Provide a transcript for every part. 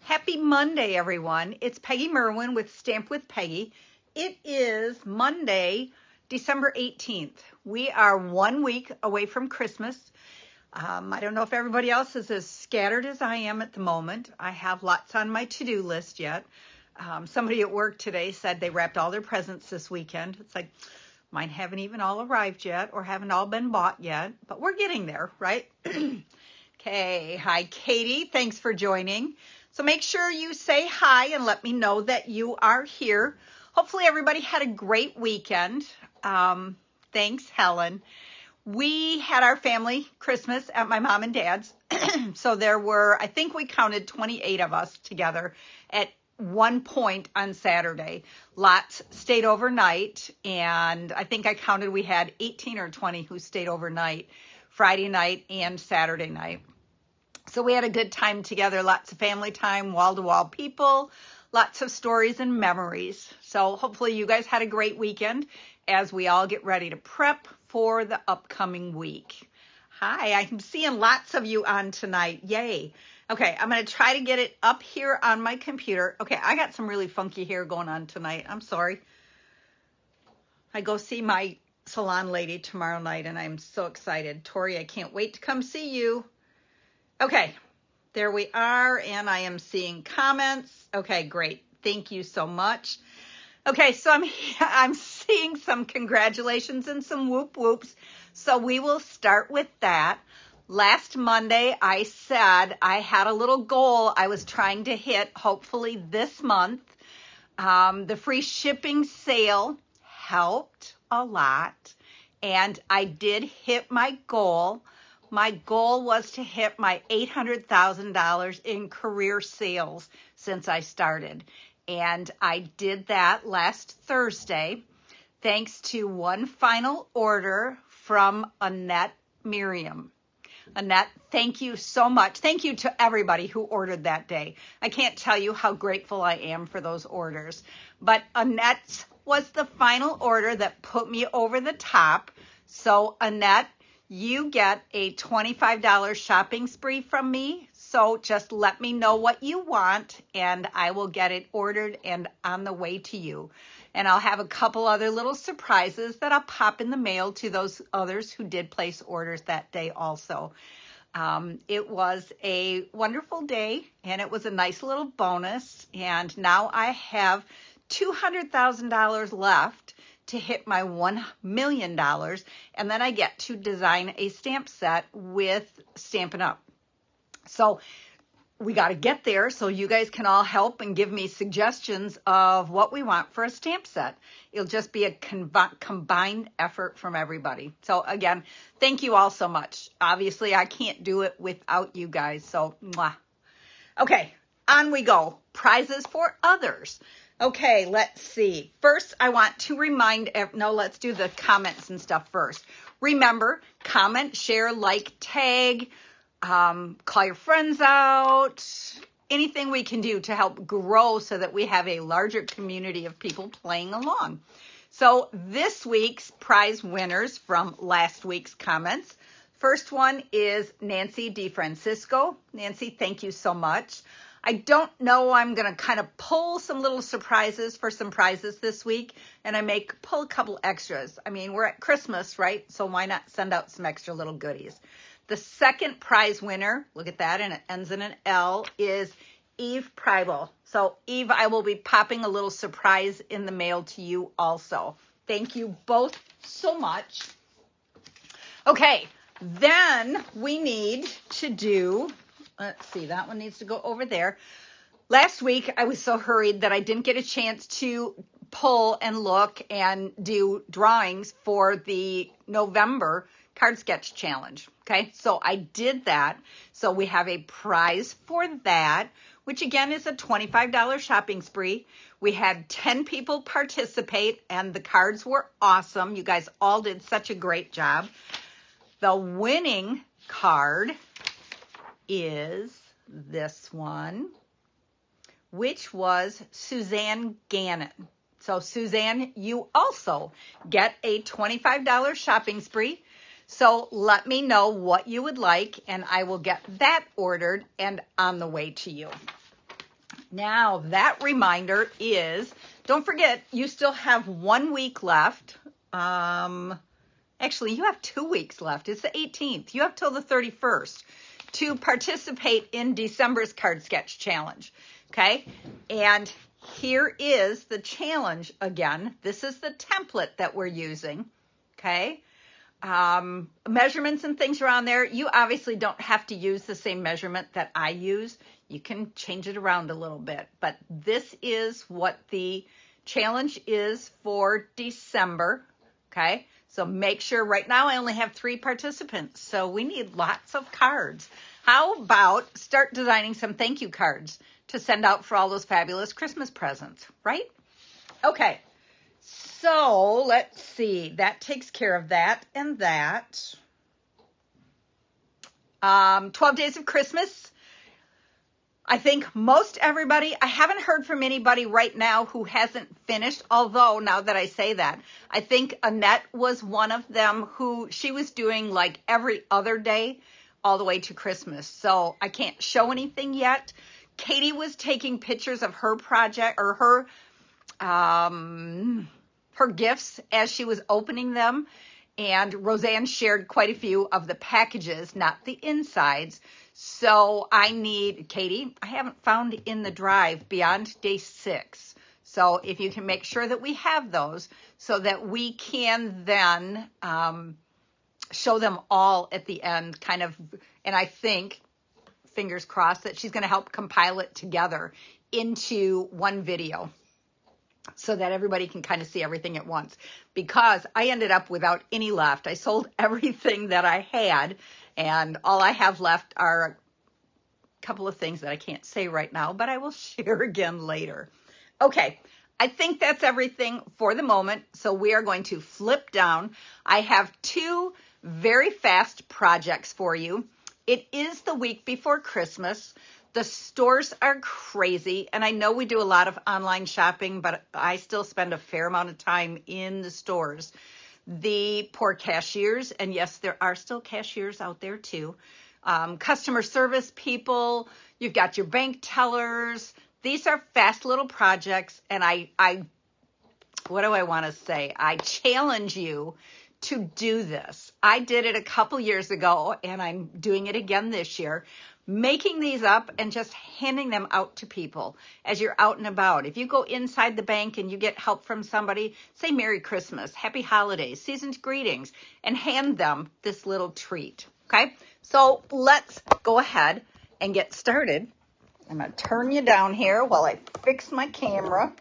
Happy Monday, everyone. It's Peggy Merwin with Stamp with Peggy. It is Monday, December 18th. We are 1 week away from Christmas. I don't know if everybody else is as scattered as I am at the moment. I have lots on my to-do list yet. Somebody at work today said they wrapped all their presents this weekend. It's like, mine haven't even all arrived yet or haven't all been bought yet, but we're getting there, right? Okay, hi Katie, thanks for joining. So make sure you say hi and let me know that you are here. Hopefully everybody had a great weekend. Thanks, Helen. We had our family Christmas at my mom and dad's. So there were, I think we counted 28 of us together at one point on Saturday. Lots stayed overnight, and I think I counted we had 18 or 20 who stayed overnight Friday night and Saturday night. So we had a good time together, lots of family time, wall-to-wall people, lots of stories and memories. So hopefully you guys had a great weekend as we all get ready to prep for the upcoming week. Hi, I'm seeing lots of you on tonight. Yay. Okay, I'm going to try to get it up here on my computer. Okay, I got some really funky hair going on tonight. I'm sorry. I go see my salon lady tomorrow night, and I'm so excited. Tori, I can't wait to come see you. Okay, there we are, and I am seeing comments. Okay, great. Thank you so much. Okay, so I'm seeing some congratulations and some whoop whoops. So we will start with that. Last Monday, I said I had a little goal I was trying to hit, hopefully this month. The free shipping sale helped a lot, and I did hit my goal. My goal was to hit my $800,000 in career sales since I started. And I did that last Thursday, thanks to one final order from Annette Miriam. Annette, thank you so much. Thank you to everybody who ordered that day. I can't tell you how grateful I am for those orders. But Annette's was the final order that put me over the top. So Annette, you get a $25 shopping spree from me. So just let me know what you want, and I will get it ordered and on the way to you. And I'll have a couple other little surprises that I'll pop in the mail to those others who did place orders that day also. It was a wonderful day, and it was a nice little bonus. And now I have $200,000 left to hit my $1 million, and then I get to design a stamp set with Stampin' Up! So we got to get there so you guys can all help and give me suggestions of what we want for a stamp set. It'll just be a combined effort from everybody. So again, thank you all so much. Obviously, I can't do it without you guys, so mwah. Okay, on we go. Prizes for others. Okay, let's see. First, I want to remind, let's do the comments and stuff first. Remember, comment, share, like, tag, call your friends out, anything we can do to help grow so that we have a larger community of people playing along. So this week's prize winners from last week's comments. First one is Nancy DeFrancisco. Nancy, thank you so much. I don't know, I'm going to kind of pull some little surprises for some prizes this week, and I pull a couple extras. I mean, we're at Christmas, right? So why not send out some extra little goodies? The second prize winner, look at that, and it ends in an L, is Eve Preibel. So Eve, I will be popping a little surprise in the mail to you also. Thank you both so much. Okay, then we need to do, let's see, that one needs to go over there. Last week, I was so hurried that I didn't get a chance to pull and look and do drawings for the November card sketch challenge. Okay, so I did that. So we have a prize for that, which again is a $25 shopping spree. We had 10 people participate, and the cards were awesome. You guys all did such a great job. The winning card is this one, which was Suzanne Gannon. So Suzanne, you also get a $25 shopping spree. So let me know what you would like, and I will get that ordered and on the way to you. Now, that reminder is, don't forget, you still have 1 week left. Actually, you have 2 weeks left. It's the 18th. You have till the 31st to participate in December's Card Sketch Challenge. Okay? And here is the challenge again. This is the template that we're using. Okay? Measurements and things are on there. You obviously don't have to use the same measurement that I use. You can change it around a little bit, but this is what the challenge is for December. Okay, so make sure right now I only have 3 participants, so we need lots of cards. How about start designing some thank you cards to send out for all those fabulous Christmas presents, right? Okay, so let's see. That takes care of that and that. 12 Days of Christmas. I think most everybody, I haven't heard from anybody right now who hasn't finished, although now that I say that, I think Annette was one of them who she was doing like every other day all the way to Christmas. So I can't show anything yet. Katie was taking pictures of her project or her gifts as she was opening them. And Roseanne shared quite a few of the packages, not the insides. So I need, Katie, I haven't found in the drive beyond day 6. So if you can make sure that we have those so that we can then show them all at the end kind of, and I think, fingers crossed, that she's going to help compile it together into one video so that everybody can kind of see everything at once, because I ended up without any left. I sold everything that I had, and all I have left are a couple of things that I can't say right now, but I will share again later. Okay, I think that's everything for the moment, so we are going to flip down. I have 2 very fast projects for you. It is the week before Christmas. The stores are crazy, and I know we do a lot of online shopping, but I still spend a fair amount of time in the stores. The poor cashiers, and yes, there are still cashiers out there too. Customer service people, you've got your bank tellers. These are fast little projects, and I what do I want to say? I challenge you to do this. I did it a couple years ago, and I'm doing it again this year. Making these up and just handing them out to people as you're out and about. If you go inside the bank and you get help from somebody, say Merry Christmas, Happy Holidays, Season's Greetings, and hand them this little treat, okay? So let's go ahead and get started. I'm going to turn you down here while I fix my camera.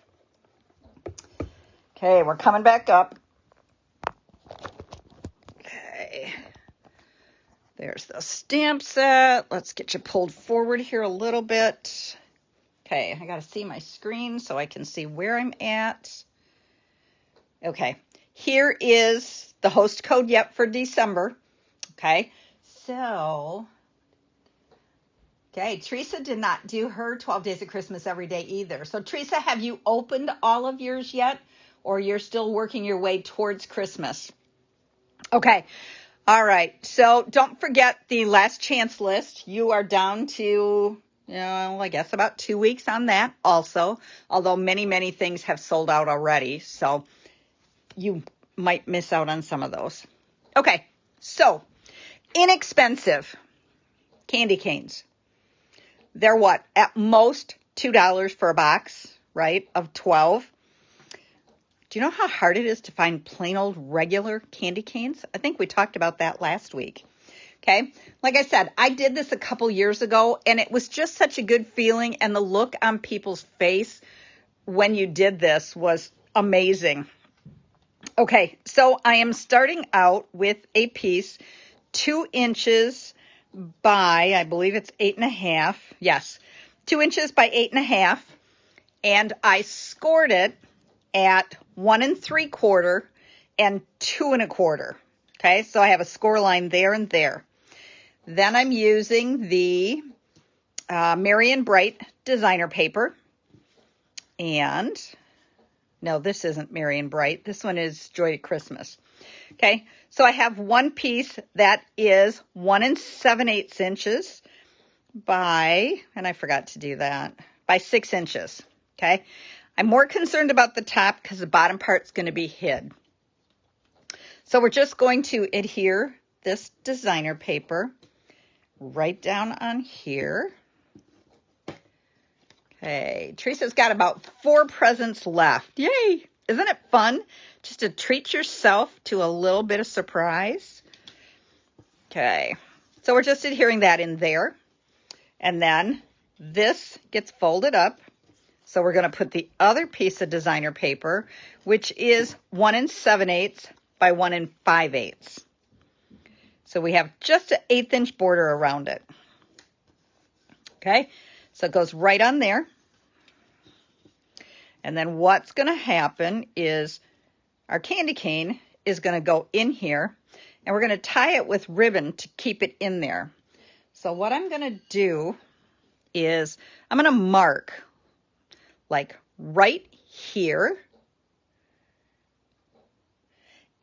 Okay, we're coming back up. Okay. There's the stamp set. Let's get you pulled forward here a little bit. Okay, I got to see my screen so I can see where I'm at. Okay, here is the host code yet for December. Okay, so, okay, Teresa did not do her 12 Days of Christmas every day either. So, Teresa, have you opened all of yours yet, or you're still working your way towards Christmas? Okay. All right, so don't forget the last chance list. You are down to, I guess about 2 weeks on that also, although many, many things have sold out already, so you might miss out on some of those. Okay, so inexpensive candy canes. They're what? At most $2 for a box, right, of 12. Do you know how hard it is to find plain old regular candy canes? I think we talked about that last week. Okay. Like I said, I did this a couple years ago, and it was just such a good feeling. And the look on people's face when you did this was amazing. Okay. So I am starting out with a piece 2 inches by, I believe it's 8.5. Yes. 2 inches by 8.5. And I scored it at 1 3/4 and 2 1/4. Okay, so I have a score line there and there. Then I'm using the Merry & Bright designer paper. And no, this isn't Merry & Bright. This one is Joy to Christmas. Okay, so I have one piece that is 1 7/8 inches by, and I forgot to do that. by 6 inches, okay? I'm more concerned about the top because the bottom part's going to be hid. So we're just going to adhere this designer paper right down on here. Okay, Teresa's got about 4 presents left. Yay! Isn't it fun just to treat yourself to a little bit of surprise? Okay, so we're just adhering that in there. And then this gets folded up. So we're going to put the other piece of designer paper, which is 1 7/8 by 1 5/8. So we have just an 1/8 inch border around it. Okay, so it goes right on there. And then what's going to happen is our candy cane is going to go in here, and we're going to tie it with ribbon to keep it in there. So what I'm going to do is I'm going to mark like right here.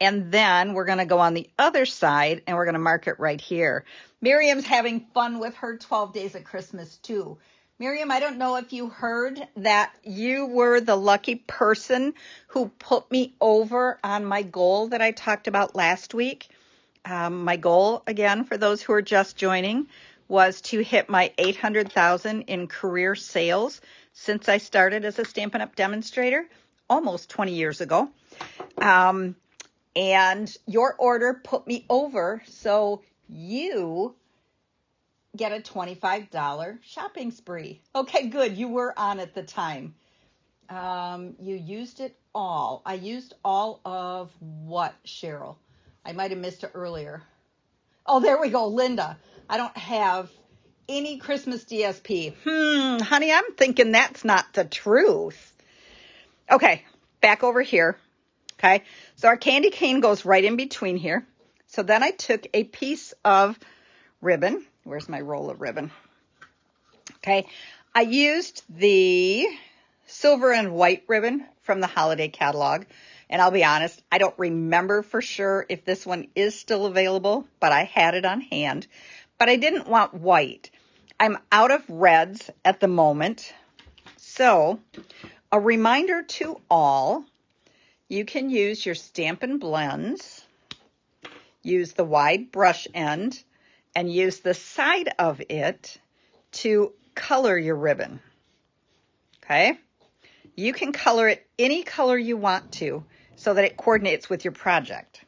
And then we're going to go on the other side and we're going to mark it right here. Miriam's having fun with her 12 days of Christmas too. Miriam, I don't know if you heard that you were the lucky person who put me over on my goal that I talked about last week. My goal, again, for those who are just joining, was to hit my 800,000 in career sales since I started as a Stampin' Up! Demonstrator almost 20 years ago. And your order put me over, so you get a $25 shopping spree. Okay, good. You were on at the time. You used it all. I used all of what, Cheryl? I might have missed it earlier. Oh, there we go, Linda. I don't have any Christmas DSP. Honey, I'm thinking that's not the truth. Okay, back over here. Okay, so our candy cane goes right in between here. So then I took a piece of ribbon. Where's my roll of ribbon? Okay, I used the silver and white ribbon from the holiday catalog. And I'll be honest, I don't remember for sure if this one is still available, but I had it on hand. But I didn't want white. I'm out of reds at the moment. So a reminder to all, you can use your Stampin' Blends, use the wide brush end, and use the side of it to color your ribbon. Okay? You can color it any color you want to so that it coordinates with your project.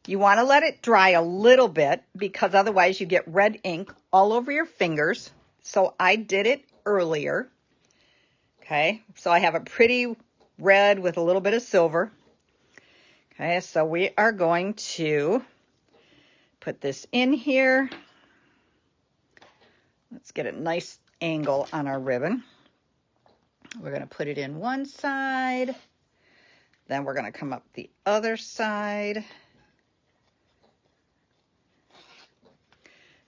You want to let it dry a little bit because otherwise you get red ink all over your fingers. So I did it earlier. Okay, so I have a pretty red with a little bit of silver. Okay, so we are going to put this in here. Let's get a nice angle on our ribbon. We're going to put it in one side. Then we're going to come up the other side.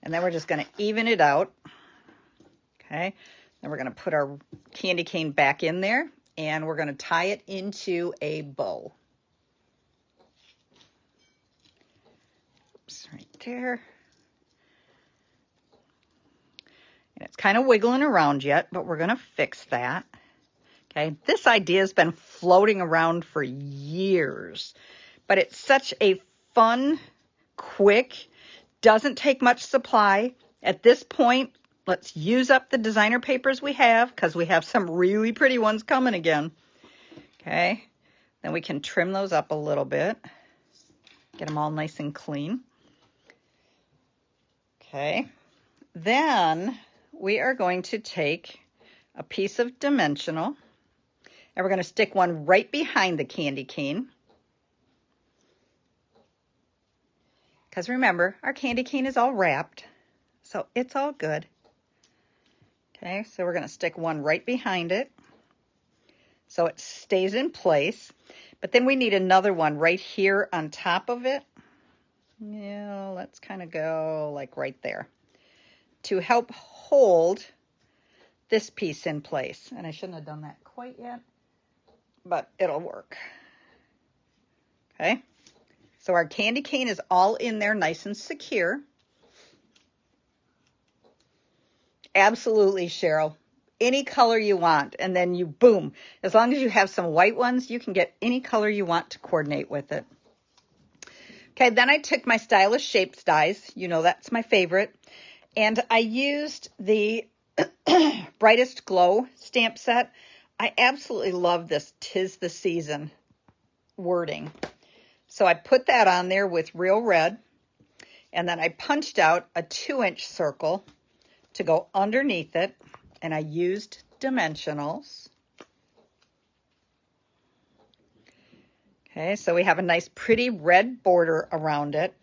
And then we're just going to even it out. Okay. Then we're going to put our candy cane back in there and we're going to tie it into a bow. Oops, right there. And it's kind of wiggling around yet, but we're going to fix that. Okay, this idea has been floating around for years, but it's such a fun, quick, doesn't take much supply. At this point, let's use up the designer papers we have because we have some really pretty ones coming again. Okay, then we can trim those up a little bit, get them all nice and clean. Okay, then we are going to take a piece of dimensional. And we're going to stick one right behind the candy cane. Because remember, our candy cane is all wrapped, so it's all good. Okay, so we're going to stick one right behind it so it stays in place. But then we need another one right here on top of it. Yeah, let's kind of go like right there to help hold this piece in place. And I shouldn't have done that quite yet, but it'll work. Okay, so our candy cane is all in there nice and secure. Absolutely, Cheryl. any color you want, and then you, boom, as long as you have some white ones, you can get any color you want to coordinate with it. Okay, then I took my Stylish Shapes dies, you know that's my favorite, and I used the Brightest Glow stamp set. I absolutely love this 'Tis the Season wording. So I put that on there with Real Red, and then I punched out a 2-inch circle to go underneath it, and I used dimensionals. Okay, so we have a nice pretty red border around it,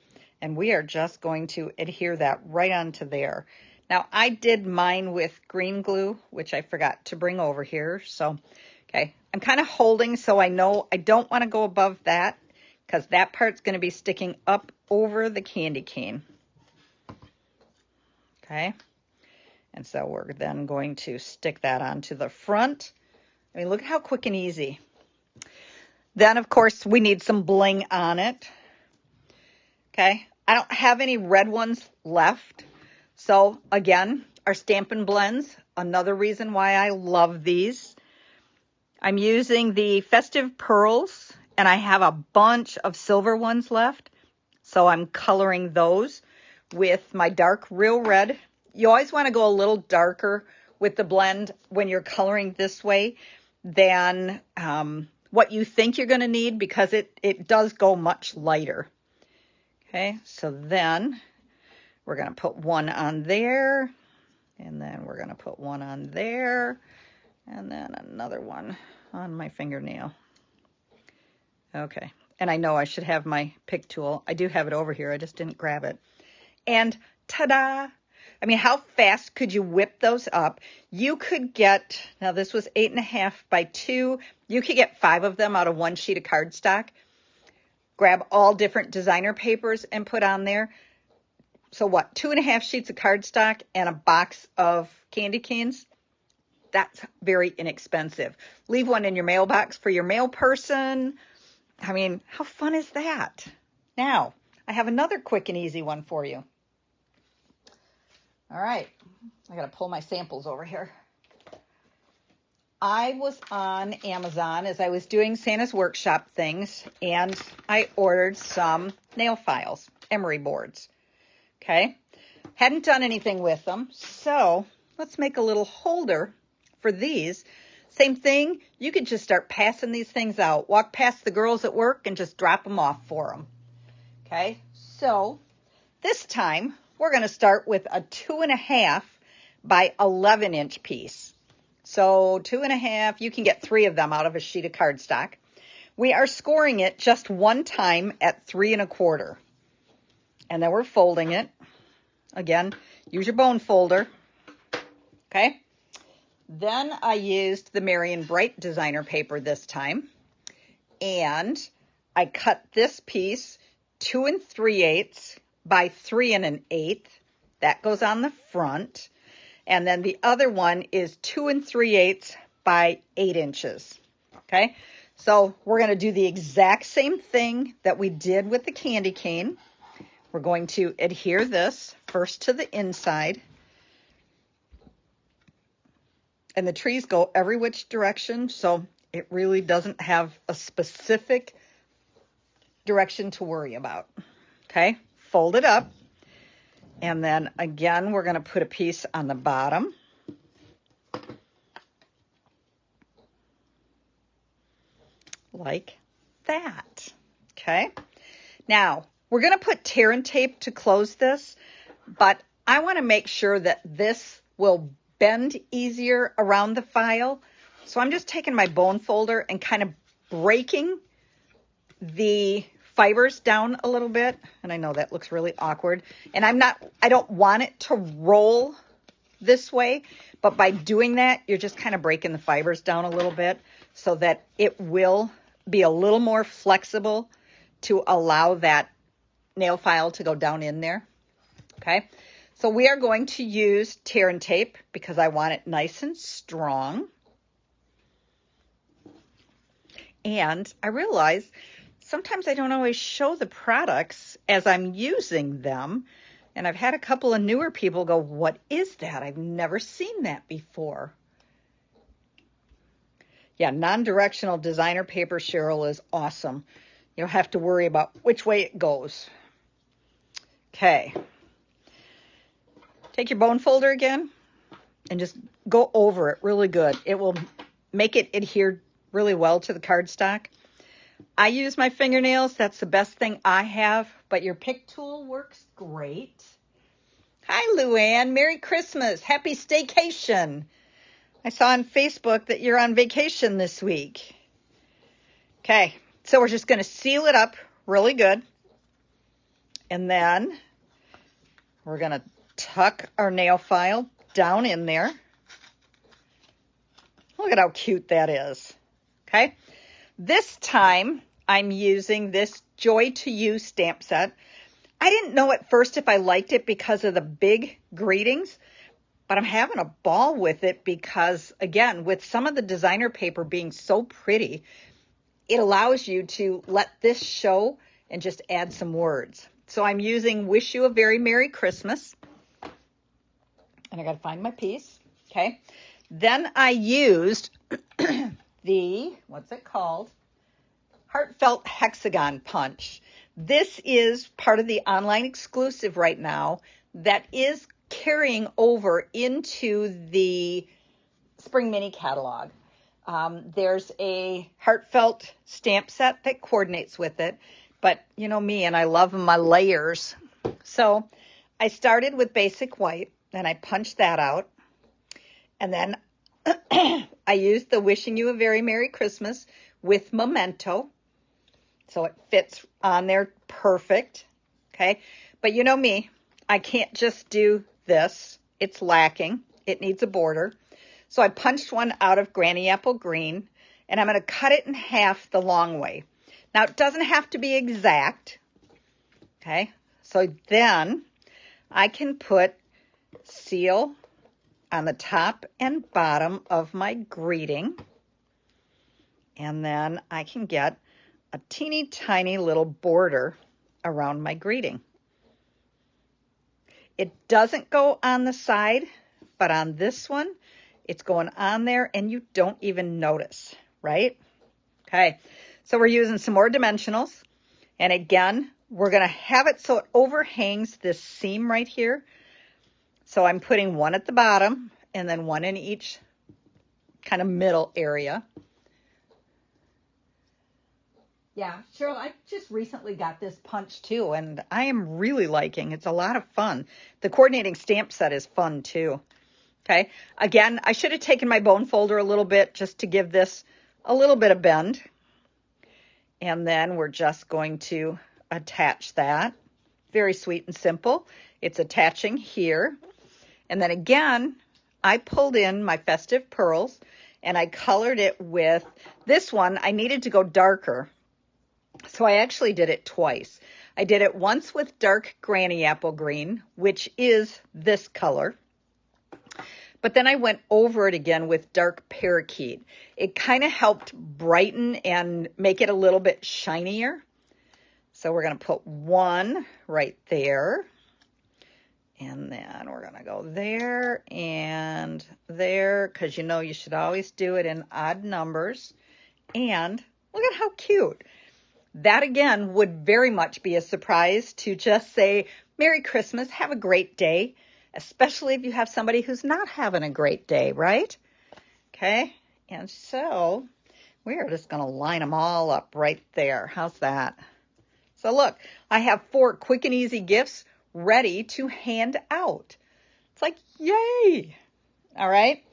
and we are just going to adhere that right onto there. Now, I did mine with green glue, which I forgot to bring over here. So, okay, I'm kind of holding so I know I don't want to go above that because that part's going to be sticking up over the candy cane. Okay. And so we're then going to stick that onto the front. I mean, look at how quick and easy. Then, of course, we need some bling on it. Okay. I don't have any red ones left. So, again, our Stampin' Blends, another reason why I love these. I'm using the Festive Pearls, and I have a bunch of silver ones left. So I'm coloring those with my dark Real Red. You always want to go a little darker with the blend when you're coloring this way than what you think you're going to need, because it does go much lighter. Okay, so then we're going to put one on there, and then we're going to put one on there, and then another one on my fingernail. Okay, and I know I should have my pick tool. I do have it over here. I just didn't grab it. And ta-da! I mean, how fast could you whip those up? You could get, now this was 8.5 by 2. You could get 5 of them out of one sheet of cardstock. Grab all different designer papers and put on there. So what, 2.5 sheets of cardstock and a box of candy canes? That's very inexpensive. Leave one in your mailbox for your mail person. I mean, how fun is that? Now, I have another quick and easy one for you. All right, I got to pull my samples over here. I was on Amazon as I was doing Santa's Workshop things, and I ordered some nail files, Emery boards. Okay, hadn't done anything with them, so let's make a little holder for these. Same thing, you could just start passing these things out. Walk past the girls at work and just drop them off for them. Okay, so this time we're going to start with a 2.5 by 11-inch piece. So 2.5, you can get 3 of them out of a sheet of cardstock. We are scoring it just one time at 3 1/4. And then we're folding it. Again, use your bone folder. Okay. Then I used the Marion Bright designer paper this time. And I cut this piece 2 3/8 by 3 1/8. That goes on the front. And then the other one is 2 3/8 by 8 inches. Okay, so we're going to do the exact same thing that we did with the candy cane. We're going to adhere this first to the inside. And the trees go every which direction, so it really doesn't have a specific direction to worry about. Okay, fold it up. And then again, we're going to put a piece on the bottom. Like that. Okay. Now, we're going to put tear and tape to close this, but I want to make sure that this will bend easier around the file. So I'm just taking my bone folder and kind of breaking the fibers down a little bit, and I know that looks really awkward, and I don't want it to roll this way, but by doing that, you're just kind of breaking the fibers down a little bit so that it will be a little more flexible to allow that nail file to go down in there. Okay, so we are going to use tear and tape because I want it nice and strong. And I realize sometimes I don't always show the products as I'm using them. And I've had a couple of newer people go, what is that? I've never seen that before. Yeah, non-directional designer paper, Cheryl, is awesome. You don't have to worry about which way it goes. Okay. Take your bone folder again and just go over it really good. It will make it adhere really well to the cardstock. I use my fingernails. That's the best thing I have, but your pick tool works great. Hi, Luann. Merry Christmas. Happy staycation. I saw on Facebook that you're on vacation this week. Okay, so we're just going to seal it up really good. And then we're going to tuck our nail file down in there. Look at how cute that is. Okay, this time I'm using this Joy to You stamp set. I didn't know at first if I liked it because of the big greetings, but I'm having a ball with it because, again, with some of the designer paper being so pretty, it allows you to let this show and just add some words. So I'm using Wish You a Very Merry Christmas. And I got to find my piece. Okay. Then I used the, what's it called? Heartfelt Hexagon Punch. This is part of the online exclusive right now that is carrying over into the Spring Mini catalog. There's a heartfelt stamp set that coordinates with it, but you know me and I love my layers. So I started with basic white and I punched that out. And then I used the Wishing You a Very Merry Christmas with Memento. So it fits on there perfect. Okay. But you know me, I can't just do this. It's lacking. It needs a border. So I punched one out of Granny Apple Green, and I'm going to cut it in half the long way. Now, it doesn't have to be exact. Okay. So then I can put seal on the top and bottom of my greeting. And then I can get a teeny tiny little border around my greeting. It doesn't go on the side, but on this one, it's going on there and you don't even notice, right? Okay, so we're using some more dimensionals. And again, we're going to have it so it overhangs this seam right here. So I'm putting one at the bottom and then one in each kind of middle area. Yeah, Cheryl, I just recently got this punch too, and I am really liking it. It's a lot of fun. The coordinating stamp set is fun too. Okay, again, I should have taken my bone folder a little bit just to give this a little bit of bend. And then we're just going to attach that. Very sweet and simple. It's attaching here. And then again, I pulled in my festive pearls and I colored it with this one. I needed to go darker. So I actually did it twice. I did it once with dark Granny Apple Green, which is this color. But then I went over it again with dark Parakeet. It kind of helped brighten and make it a little bit shinier. So we're going to put one right there. And then we're going to go there and there, because you know you should always do it in odd numbers. And look at how cute. That, again, would very much be a surprise to just say, Merry Christmas, have a great day, especially if you have somebody who's not having a great day, right? Okay, and so we're just going to line them all up right there. How's that? So look, I have 4 quick and easy gifts ready to hand out. It's like, yay! All right,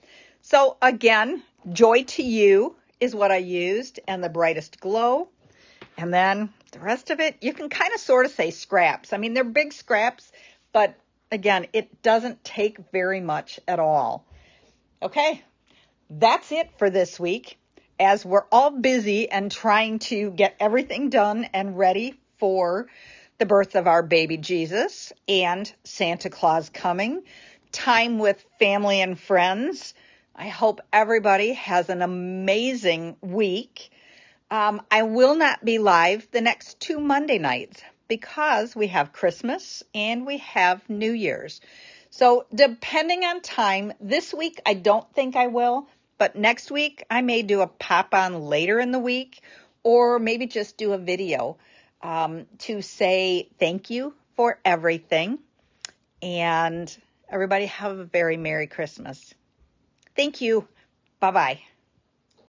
so again, Joy to You is what I used, and the Brightest Glow. And then the rest of it, you can kind of sort of say scraps. I mean, they're big scraps, but again, it doesn't take very much at all. Okay, that's it for this week. As we're all busy and trying to get everything done and ready for the birth of our baby Jesus and Santa Claus coming, time with family and friends. I hope everybody has an amazing week. I will not be live the next 2 Monday nights because we have Christmas and we have New Year's. So depending on time, this week I don't think I will, But next week, I may do a pop-on later in the week, or maybe just do a video to say thank you for everything. And everybody have a very Merry Christmas. Thank you. Bye-bye.